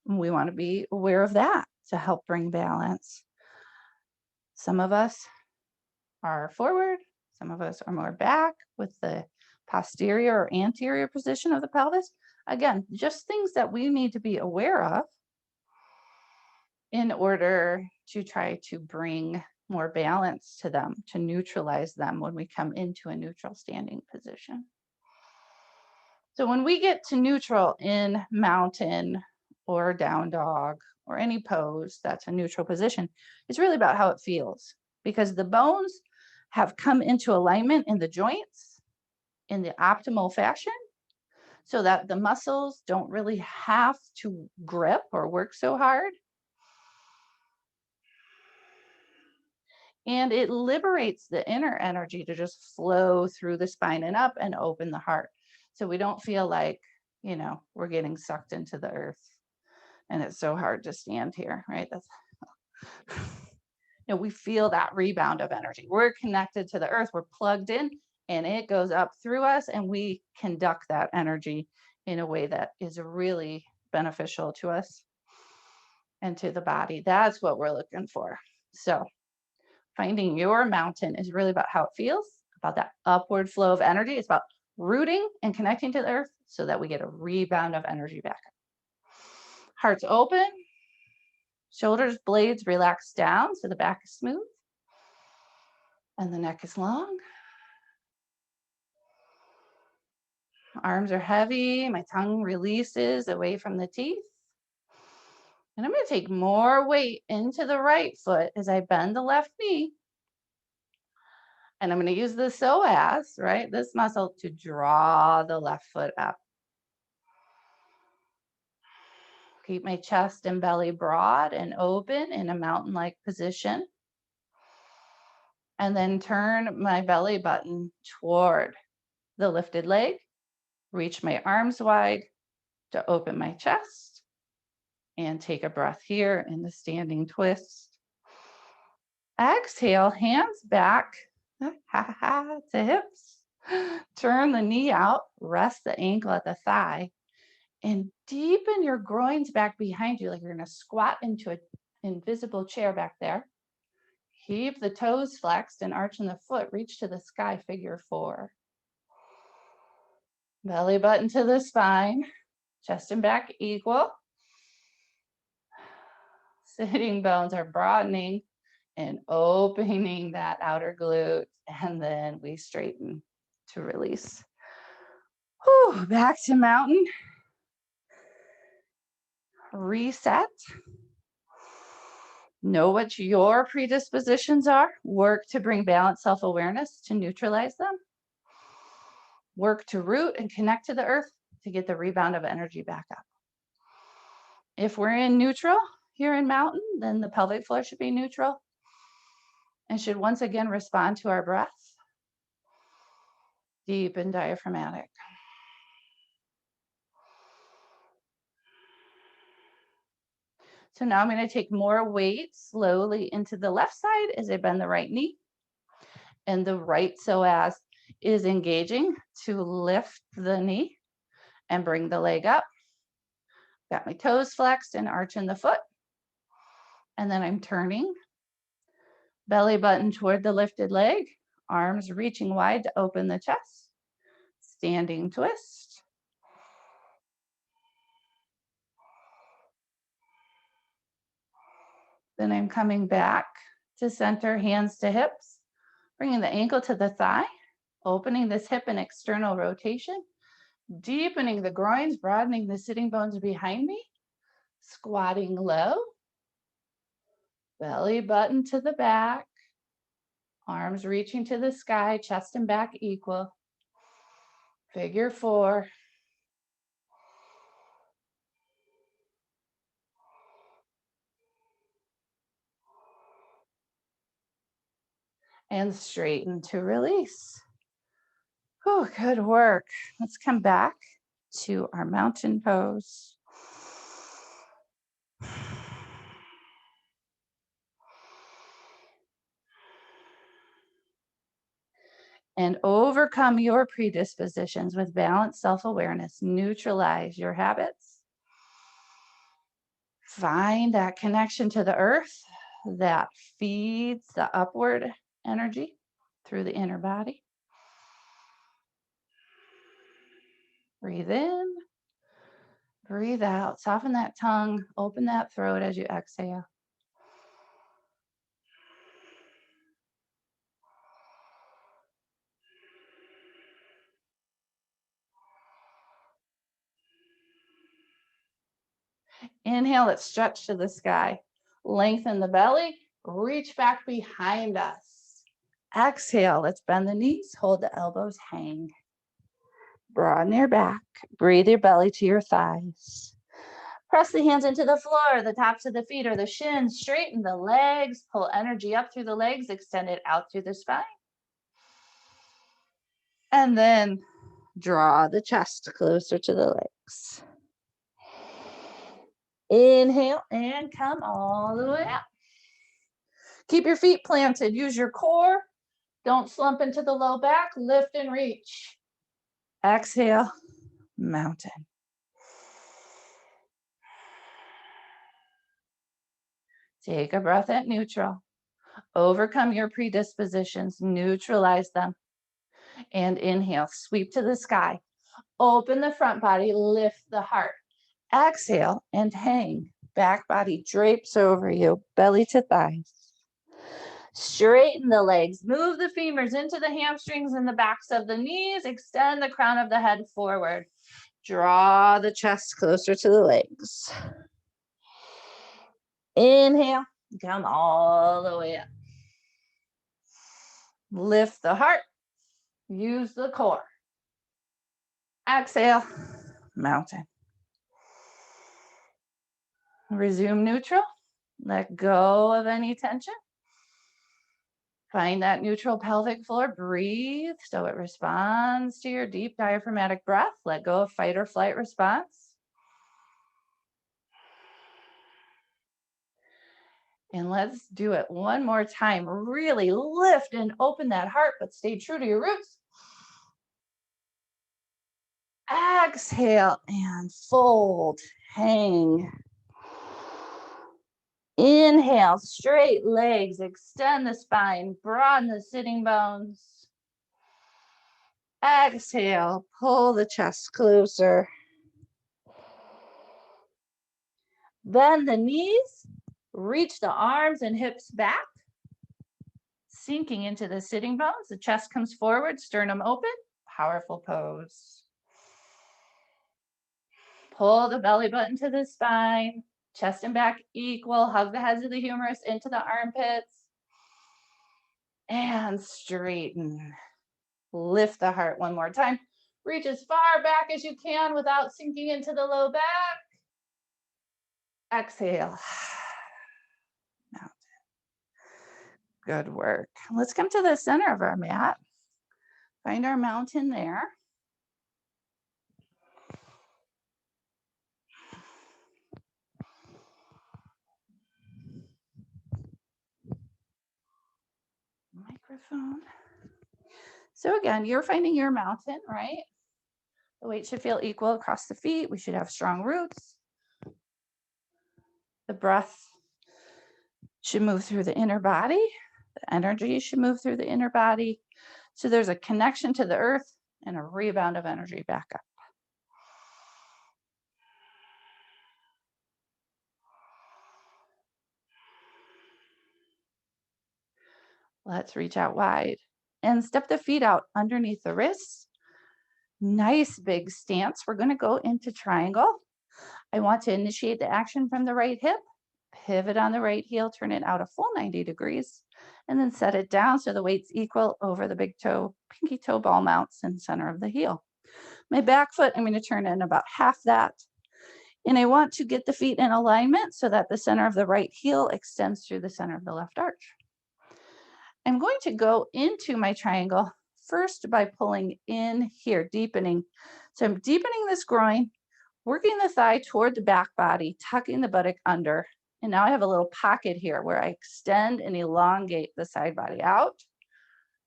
We want to be aware of that to help bring balance. Some of us are forward, some of us are more back with the posterior or anterior position of the pelvis. Again, just things that we need to be aware of in order to try to bring more balance to them, to neutralize them when we come into a neutral standing position. So when we get to neutral in mountain or down dog or any pose that's a neutral position, it's really about how it feels, because the bones have come into alignment in the joints in the optimal fashion so that the muscles don't really have to grip or work so hard. And it liberates the inner energy to just flow through the spine and up and open the heart. So we don't feel like, we're getting sucked into the earth and it's so hard to stand here, right? We feel that rebound of energy. We're connected to the earth, we're plugged in, and it goes up through us and we conduct that energy in a way that is really beneficial to us and to the body. That's what we're looking for. So finding your mountain is really about how it feels, about that upward flow of energy. It's about rooting and connecting to the earth so that we get a rebound of energy back. Heart's open, shoulders, blades relax down so the back is smooth and the neck is long. Arms are heavy, my tongue releases away from the teeth. And I'm going to take more weight into the right foot as I bend the left knee. And I'm going to use the psoas, right? This muscle to draw the left foot up. Keep my chest and belly broad and open in a mountain-like position. And then turn my belly button toward the lifted leg. Reach my arms wide to open my chest. And take a breath here in the standing twist. Exhale, hands back to hips. Turn the knee out, rest the ankle at the thigh, and deepen your groins back behind you like you're going to squat into an invisible chair back there. Keep the toes flexed and arching the foot. Reach to the sky, figure 4. Belly button to the spine, chest and back equal. Sitting bones are broadening and opening that outer glute, and then we straighten to release. Whew, back to mountain. Reset. Know what your predispositions are. Work to bring balance, self-awareness to neutralize them. Work to root and connect to the earth to get the rebound of energy back up. If we're in neutral here in mountain, then the pelvic floor should be neutral and should once again respond to our breath. Deep and diaphragmatic. So now I'm going to take more weight slowly into the left side as I bend the right knee. And the right psoas is engaging to lift the knee and bring the leg up. Got my toes flexed and arching the foot. And then I'm turning. Belly button toward the lifted leg. Arms reaching wide to open the chest. Standing twist. Then I'm coming back to center, hands to hips. Bringing the ankle to the thigh. Opening this hip and external rotation. Deepening the groins, broadening the sitting bones behind me. Squatting low. Belly button to the back. Arms reaching to the sky, chest and back equal. Figure 4. And straighten to release. Oh, good work. Let's come back to our mountain pose. And overcome your predispositions with balanced self-awareness. Neutralize your habits. Find that connection to the earth that feeds the upward energy through the inner body. Breathe in, breathe out. Soften that tongue, open that throat as you exhale. Inhale, let's stretch to the sky. Lengthen the belly, reach back behind us. Exhale, let's bend the knees, hold the elbows, hang. Broaden your back, breathe your belly to your thighs. Press the hands into the floor, the tops of the feet or the shins, straighten the legs, pull energy up through the legs, extend it out through the spine. And then draw the chest closer to the legs. Inhale and come all the way up. Keep your feet planted. Use your core. Don't slump into the low back. Lift and reach. Exhale, mountain. Take a breath at neutral. Overcome your predispositions. Neutralize them. And inhale, sweep to the sky. Open the front body, lift the heart. Exhale and hang. Back body drapes over you, belly to thighs. Straighten the legs, move the femurs into the hamstrings and the backs of the knees, extend the crown of the head forward. Draw the chest closer to the legs. Inhale, come all the way up. Lift the heart, use the core. Exhale, mountain. Resume neutral. Let go of any tension. Find that neutral pelvic floor. Breathe so it responds to your deep diaphragmatic breath. Let go of fight or flight response. And let's do it one more time. Really lift and open that heart, but stay true to your roots. Exhale and fold, hang. Inhale, straight legs, extend the spine, broaden the sitting bones. Exhale, pull the chest closer. Bend the knees, reach the arms and hips back, sinking into the sitting bones. The chest comes forward, sternum open, powerful pose. Pull the belly button to the spine, chest and back equal. Hug the heads of the humerus into the armpits. And straighten. Lift the heart one more time. Reach as far back as you can without sinking into the low back. Exhale. Mountain. Good work. Let's come to the center of our mat. Find our mountain there. Microphone. So again, you're finding your mountain, right? The weight should feel equal across the feet. We should have strong roots. The breath should move through the inner body. The energy should move through the inner body. So there's a connection to the earth and a rebound of energy back up. Let's reach out wide and step the feet out underneath the wrists. Nice big stance. We're going to go into triangle. I want to initiate the action from the right hip, pivot on the right heel, turn it out a full 90 degrees, and then set it down so the weight's equal over the big toe, pinky toe ball mounts in center of the heel. My back foot, I'm going to turn in about half that. And I want to get the feet in alignment so that the center of the right heel extends through the center of the left arch. I'm going to go into my triangle first by pulling in here, deepening. So I'm deepening this groin, working the thigh toward the back body, tucking the buttock under. And now I have a little pocket here where I extend and elongate the side body out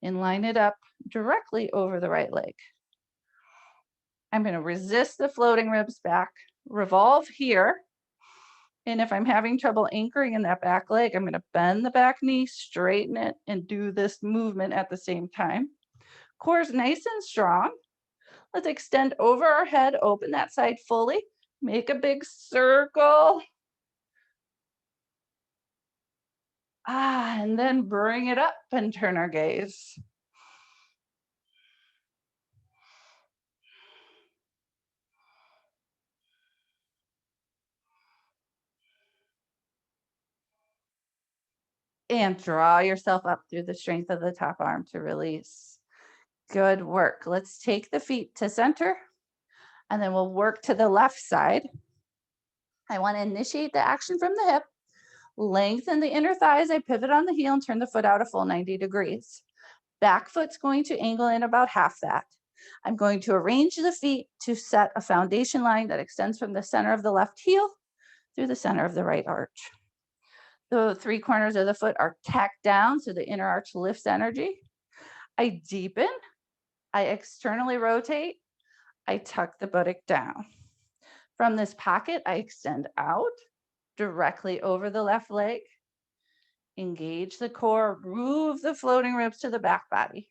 and line it up directly over the right leg. I'm going to resist the floating ribs back, revolve here. And if I'm having trouble anchoring in that back leg, I'm going to bend the back knee, straighten it, and do this movement at the same time. Core is nice and strong. Let's extend over our head, open that side fully, make a big circle. And then bring it up and turn our gaze. And draw yourself up through the strength of the top arm to release. Good work. Let's take the feet to center, and then we'll work to the left side. I want to initiate the action from the hip, lengthen the inner thighs. I pivot on the heel and turn the foot out a full 90 degrees. Back foot's going to angle in about half that. I'm going to arrange the feet to set a foundation line that extends from the center of the left heel through the center of the right arch. The three corners of the foot are tacked down so the inner arch lifts energy. I deepen, I externally rotate, I tuck the buttock down. From this pocket, I extend out directly over the left leg, engage the core, move the floating ribs to the back body,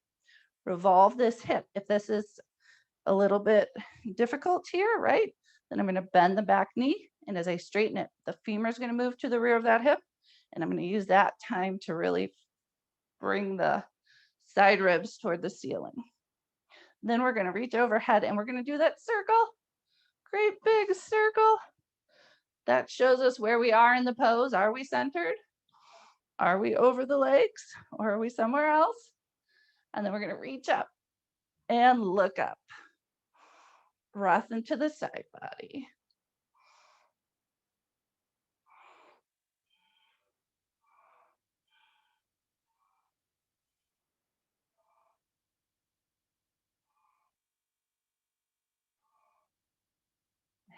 revolve this hip. If this is a little bit difficult here, right, then I'm going to bend the back knee, and as I straighten it, the femur is going to move to the rear of that hip, and I'm going to use that time to really bring the side ribs toward the ceiling. Then we're going to reach overhead and we're going to do that circle. Great big circle. That shows us where we are in the pose. Are we centered? Are we over the legs? Or are we somewhere else? And then we're going to reach up and look up. Breath into the side body.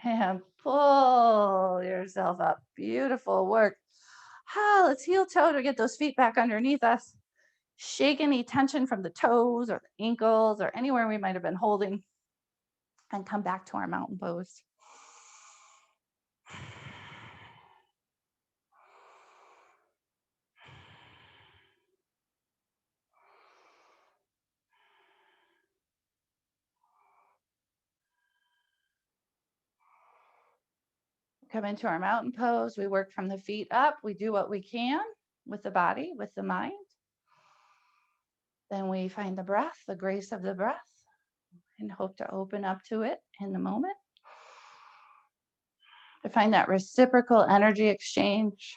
And pull yourself up. Beautiful work. Let's heel toe to get those feet back underneath us. Shake any tension from the toes or the ankles or anywhere we might have been holding, and come back to our mountain pose. Come into our mountain pose. We work from the feet up. We do what we can with the body, with the mind. Then we find the breath, the grace of the breath, and hope to open up to it in the moment. To find that reciprocal energy exchange.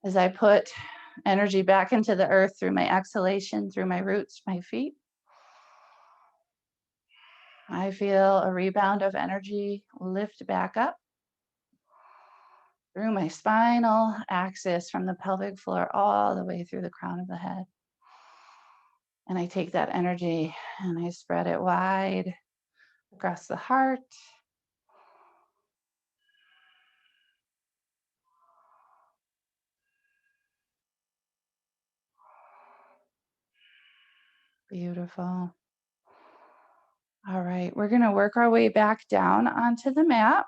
As I put energy back into the earth through my exhalation, through my roots, my feet, I feel a rebound of energy lift back up through my spinal axis from the pelvic floor all the way through the crown of the head. And I take that energy and I spread it wide across the heart. Beautiful. All right, we're going to work our way back down onto the mat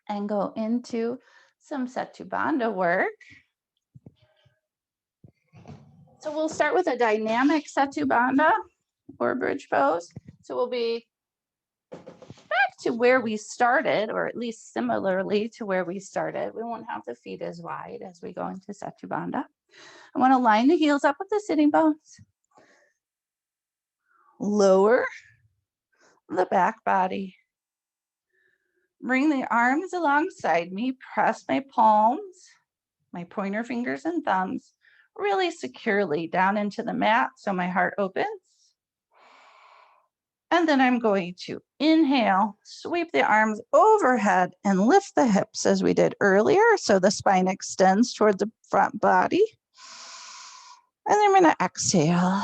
and go into some Setu Bandha work. So we'll start with a dynamic Setu Bandha or bridge pose. So we'll be back to where we started, or at least similarly to where we started. We won't have the feet as wide as we go into Setu Bandha. I want to line the heels up with the sitting bones. Lower the back body. Bring the arms alongside me. Press my palms, my pointer fingers and thumbs really securely down into the mat so my heart opens. And then I'm going to inhale, sweep the arms overhead and lift the hips as we did earlier. So the spine extends toward the front body. And then I'm going to exhale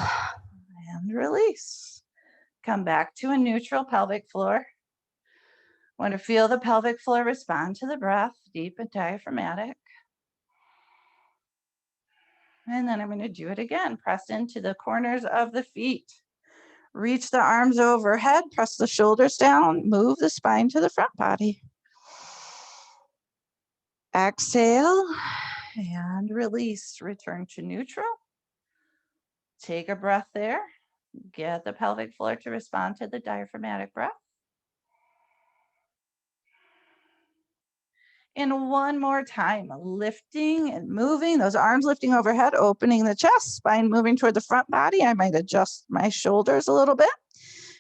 and release. Come back to a neutral pelvic floor. Want to feel the pelvic floor respond to the breath, deep and diaphragmatic. And then I'm going to do it again. Press into the corners of the feet. Reach the arms overhead, press the shoulders down, move the spine to the front body. Exhale and release. Return to neutral. Take a breath there. Get the pelvic floor to respond to the diaphragmatic breath. And one more time, lifting and moving, those arms lifting overhead, opening the chest, spine moving toward the front body. I might adjust my shoulders a little bit.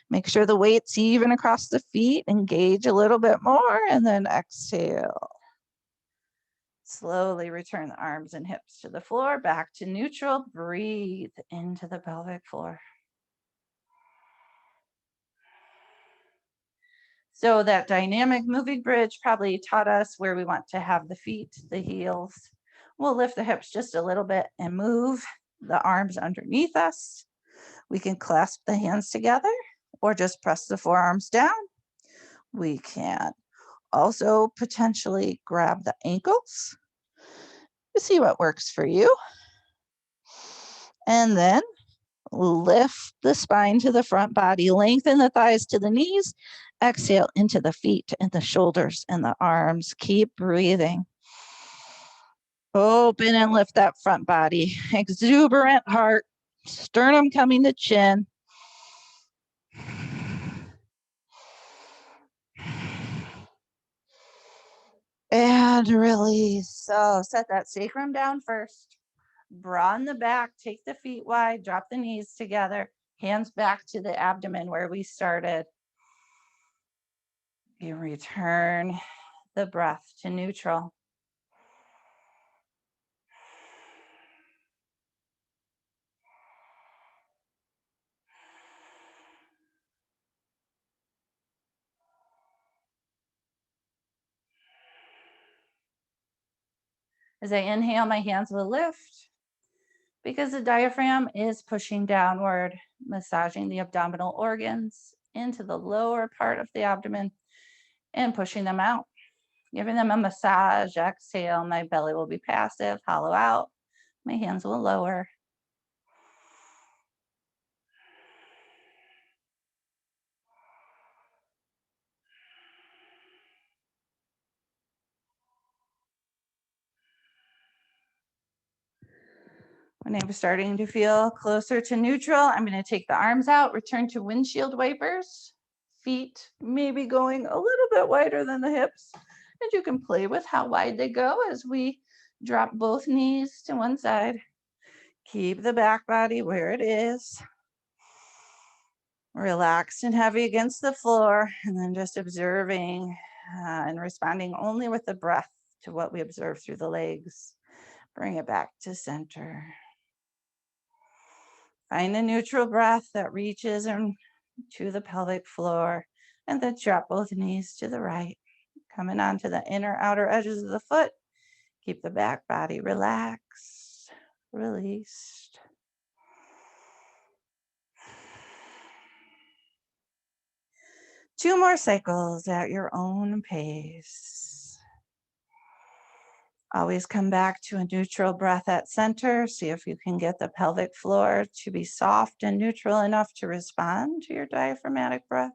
Make sure the weight's even across the feet. Engage a little bit more and then exhale. Slowly return the arms and hips to the floor, back to neutral. Breathe into the pelvic floor. So that dynamic moving bridge probably taught us where we want to have the feet, the heels. We'll lift the hips just a little bit and move the arms underneath us. We can clasp the hands together or just press the forearms down. We can also potentially grab the ankles. You see what works for you. And then lift the spine to the front body, lengthen the thighs to the knees, exhale into the feet and the shoulders and the arms. Keep breathing. Open and lift that front body. Exuberant heart, sternum coming to chin. And release. So set that sacrum down first. Broaden the back, take the feet wide, drop the knees together, hands back to the abdomen where we started. You return the breath to neutral. As I inhale, my hands will lift. because the diaphragm is pushing downward, massaging the abdominal organs into the lower part of the abdomen and pushing them out, giving them a massage. Exhale, my belly will be passive, hollow out. My hands will lower. When I'm starting to feel closer to neutral, I'm going to take the arms out, return to windshield wipers, feet maybe going a little bit wider than the hips. And you can play with how wide they go as we drop both knees to one side. Keep the back body where it is. Relaxed and heavy against the floor, and then just observing and responding only with the breath to what we observe through the legs. Bring it back to center. Find a neutral breath that reaches to the pelvic floor, and then drop both knees to the right. Coming onto the inner outer edges of the foot. Keep the back body relaxed, released. Two more cycles at your own pace. Always come back to a neutral breath at center. See if you can get the pelvic floor to be soft and neutral enough to respond to your diaphragmatic breath.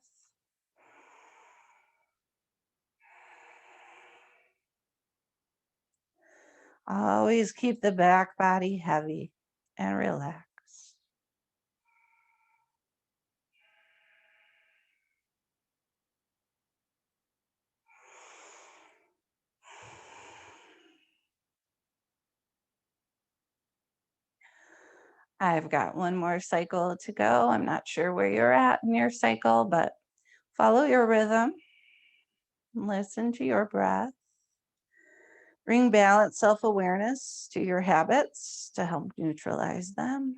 Always keep the back body heavy and relaxed. I've got one more cycle to go. I'm not sure where you're at in your cycle, but follow your rhythm. Listen to your breath. Bring balanced self-awareness to your habits to help neutralize them.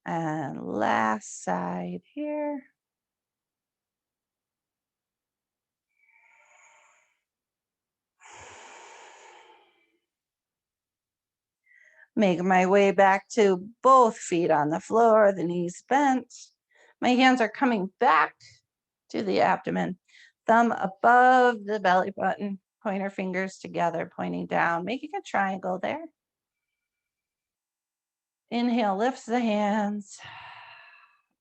And last side here. Make my way back to both feet on the floor, the knees bent. My hands are coming back to the abdomen. Thumb above the belly button, pointer fingers together, pointing down, making a triangle there. Inhale, lifts the hands.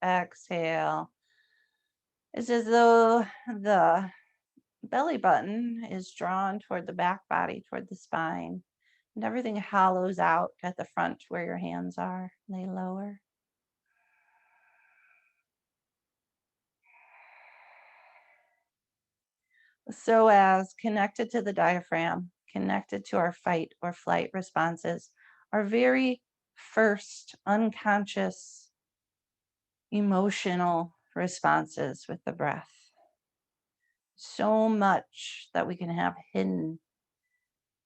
Exhale. It's as though the belly button is drawn toward the back body, toward the spine, and everything hollows out at the front where your hands are. They lower. So as connected to the diaphragm, connected to our fight or flight responses, our very first unconscious emotional responses with the breath. So much that we can have hidden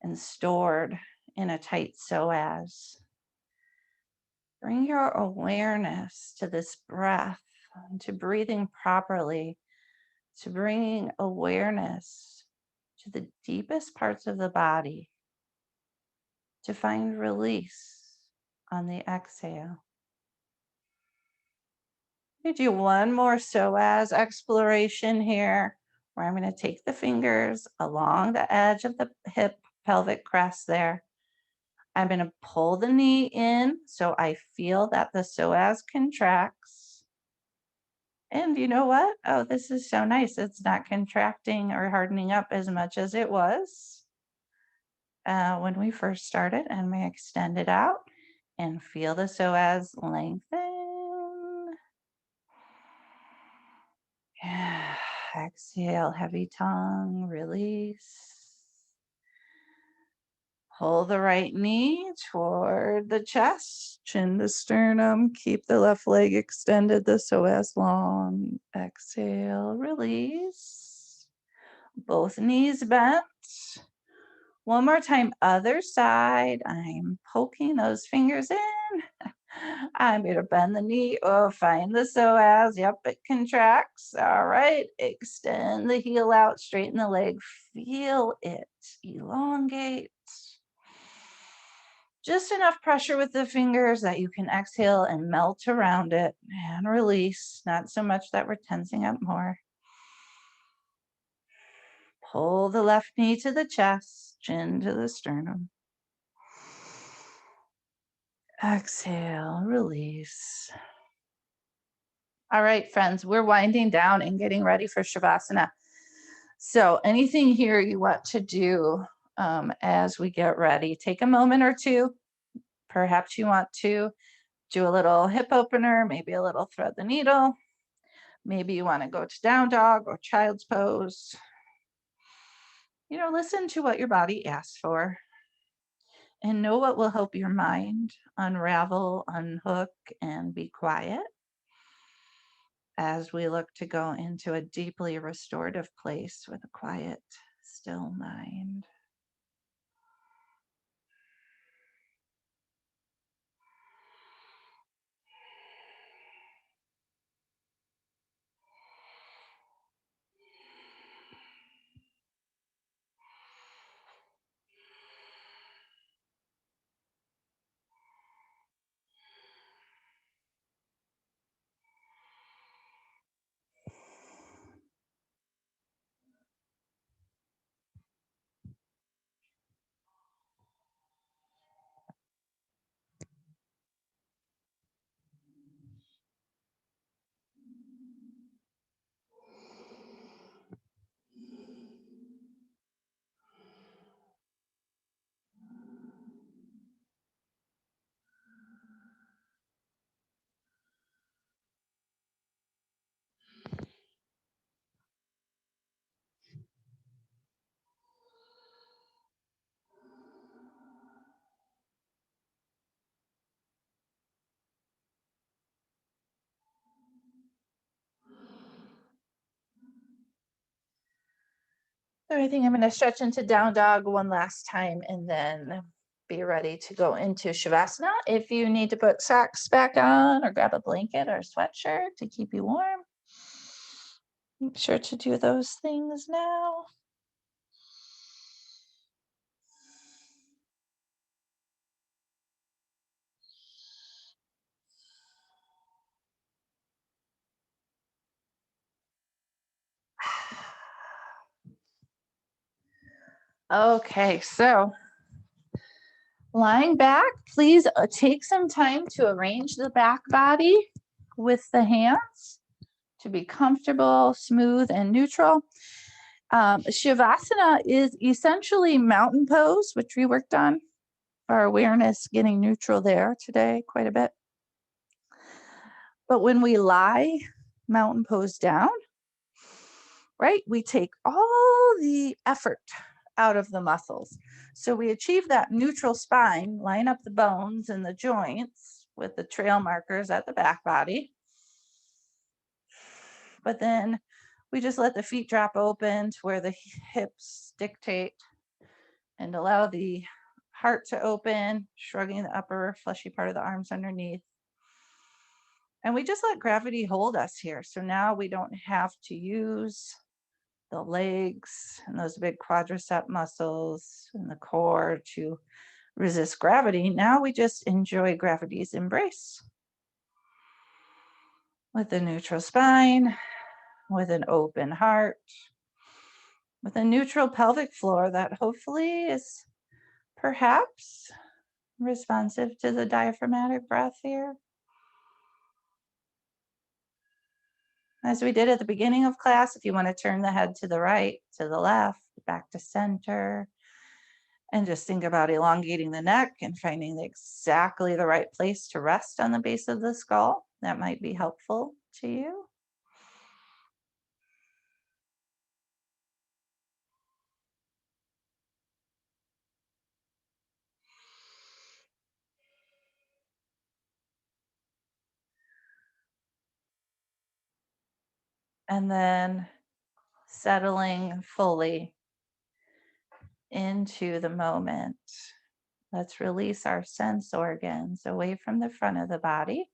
and stored in a tight psoas. Bring your awareness to this breath, to breathing properly, to bringing awareness to the deepest parts of the body, to find release on the exhale. We do one more psoas exploration here, where I'm going to take the fingers along the edge of the hip pelvic crest there. I'm going to pull the knee in so I feel that the psoas contracts. And you know what? Oh, this is so nice. It's not contracting or hardening up as much as it was when we first started. And we extend it out and feel the psoas lengthen. Yeah. Exhale, heavy tongue, release. Pull the right knee toward the chest, chin to sternum. Keep the left leg extended, the psoas long. Exhale, release. Both knees bent. One more time, other side. I'm poking those fingers in. I'm going to bend the knee. Oh, find the psoas. Yep, it contracts. All right. Extend the heel out, straighten the leg. Feel it elongate. Just enough pressure with the fingers that you can exhale and melt around it and release. Not so much that we're tensing up more. Pull the left knee to the chest, chin to the sternum. Exhale, release. All right, friends, we're winding down and getting ready for Shavasana. So anything here you want to do as we get ready, take a moment or two. Perhaps you want to do a little hip opener, maybe a little thread the needle. Maybe you want to go to down dog or child's pose. Listen to what your body asks for and know what will help your mind unravel, unhook, and be quiet as we look to go into a deeply restorative place with a quiet, still mind. So I think I'm going to stretch into down dog one last time and then be ready to go into Shavasana. If you need to put socks back on or grab a blanket or a sweatshirt to keep you warm, make sure to do those things now. Okay, so lying back, please take some time to arrange the back body with the hands to be comfortable, smooth, and neutral. Shavasana is essentially mountain pose, which we worked on. Our awareness getting neutral there today quite a bit. But when we lie mountain pose down, right, we take all the effort out of the muscles. So we achieve that neutral spine, line up the bones and the joints with the trail markers at the back body. But then we just let the feet drop open to where the hips dictate and allow the heart to open, shrugging the upper fleshy part of the arms underneath. And we just let gravity hold us here. So now we don't have to use the legs and those big quadricep muscles and the core to resist gravity. Now we just enjoy gravity's embrace with a neutral spine, with an open heart, with a neutral pelvic floor that hopefully is perhaps responsive to the diaphragmatic breath here. As we did at the beginning of class, if you want to turn the head to the right, to the left, back to center, and just think about elongating the neck and finding exactly the right place to rest on the base of the skull, that might be helpful to you. And then settling fully into the moment Let's release our sense organs away from the front of the body.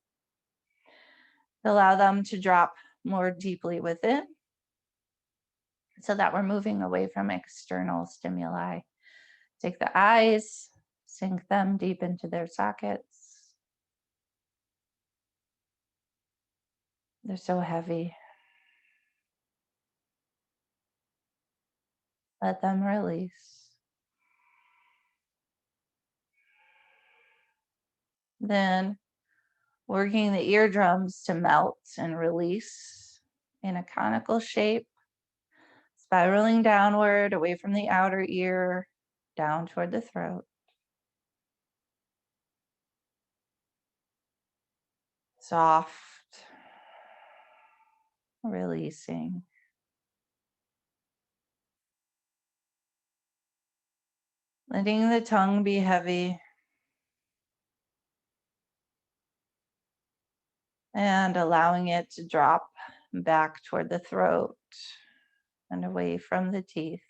Allow them to drop more deeply within so that we're moving away from external stimuli. Take the eyes, sink them deep into their sockets. They're so heavy. Let them release. Then working the eardrums to melt and release in a conical shape, spiraling downward away from the outer ear, down toward the throat. Soft, releasing. Letting the tongue be heavy and allowing it to drop back toward the throat and away from the teeth.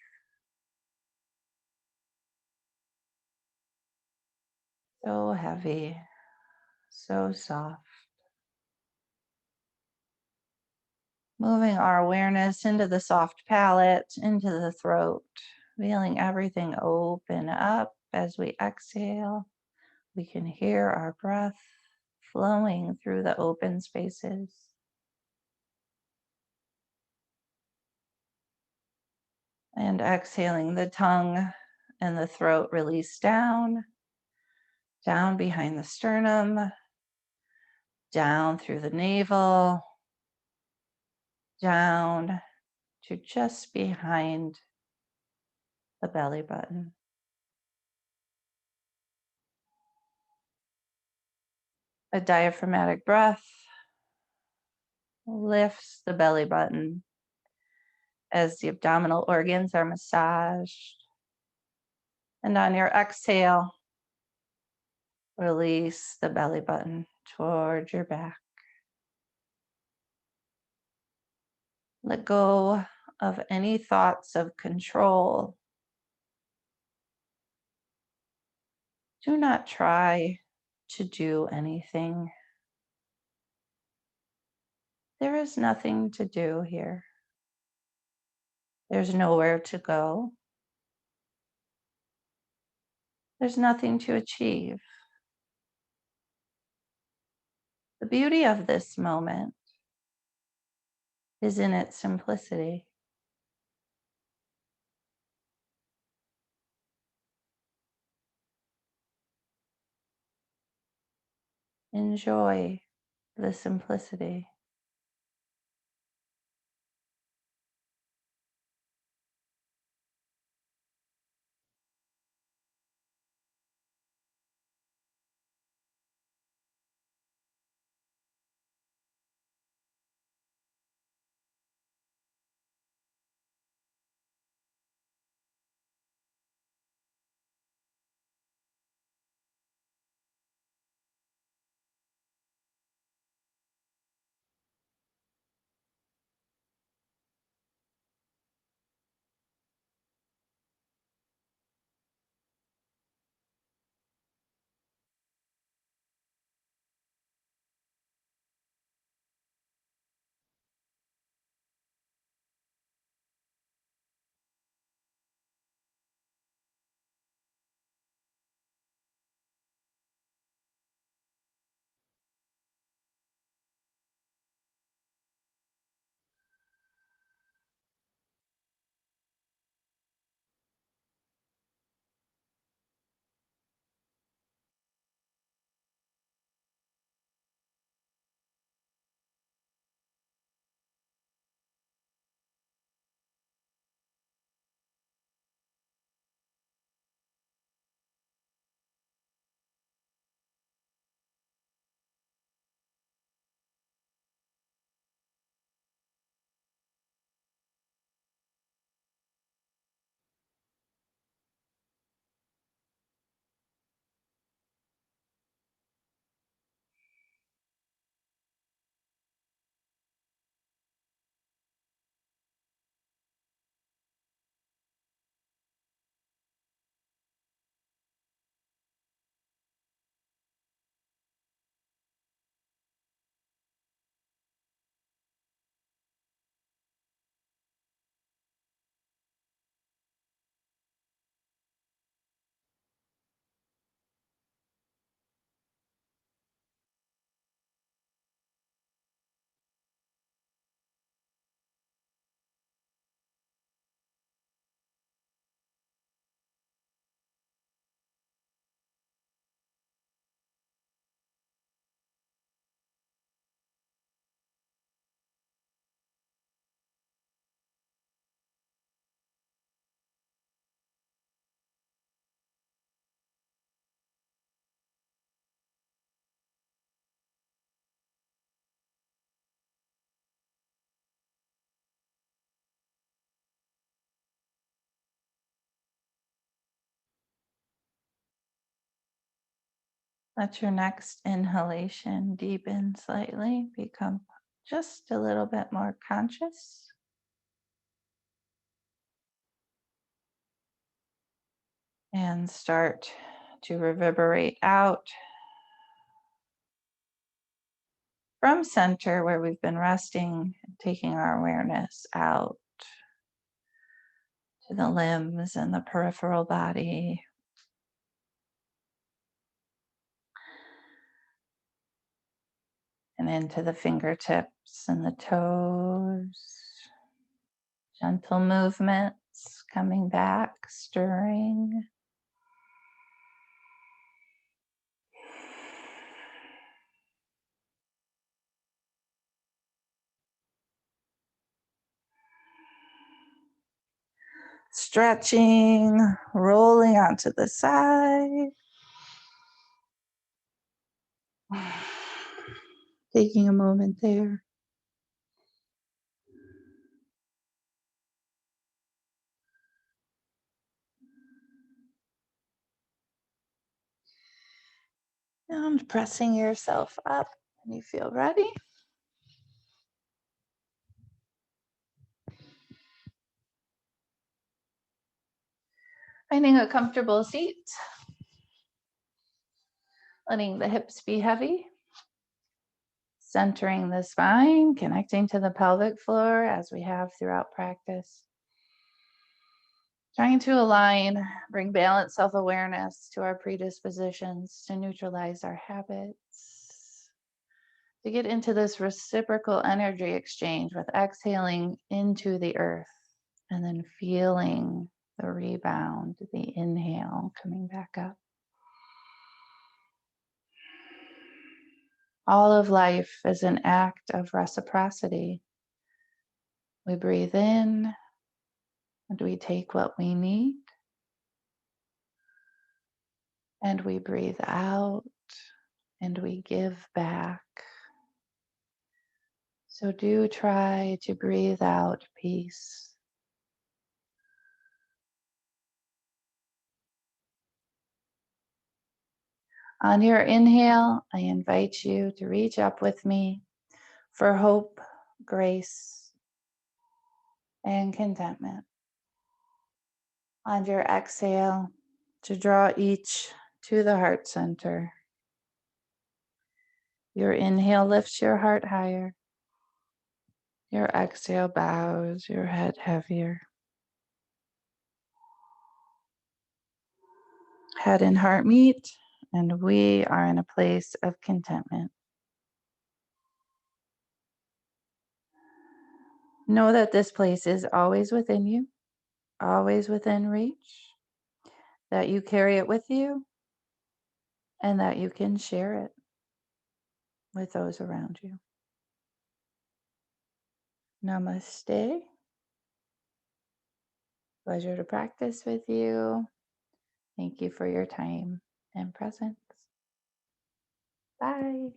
So heavy, so soft. Moving our awareness into the soft palate, into the throat, feeling everything open up as we exhale. We can hear our breath flowing through the open spaces. And exhaling, the tongue and the throat release down, down behind the sternum, down through the navel, down to just behind the belly button. A diaphragmatic breath lifts the belly button as the abdominal organs are massaged. And on your exhale, release the belly button towards your back. Let go of any thoughts of control. Do not try to do anything. There is nothing to do here. There's nowhere to go. There's nothing to achieve. The beauty of this moment is in its simplicity. Enjoy the simplicity. Let your next inhalation deepen slightly, become just a little bit more conscious, and start to reverberate out from center where we've been resting, taking our awareness out to the limbs and the peripheral body, and into the fingertips and the toes. Gentle movements coming back, stirring. Stretching, rolling onto the side. Taking a moment there. And pressing yourself up when you feel ready. Finding a comfortable seat. Letting the hips be heavy. Centering the spine, connecting to the pelvic floor as we have throughout practice. Trying to align, bring balanced self-awareness to our predispositions, to neutralize our habits, to get into this reciprocal energy exchange with exhaling into the earth and then feeling the rebound, the inhale coming back up. All of life is an act of reciprocity. We breathe in and we take what we need, and we breathe out and we give back. So do try to breathe out peace. On your inhale, I invite you to reach up with me for hope, grace, and contentment. On your exhale, to draw each to the heart center. Your inhale lifts your heart higher. Your exhale bows your head heavier. Head and heart meet, and we are in a place of contentment. Know that this place is always within you, always within reach, that you carry it with you, and that you can share it with those around you. Namaste. Pleasure to practice with you. Thank you for your time and presence. Bye.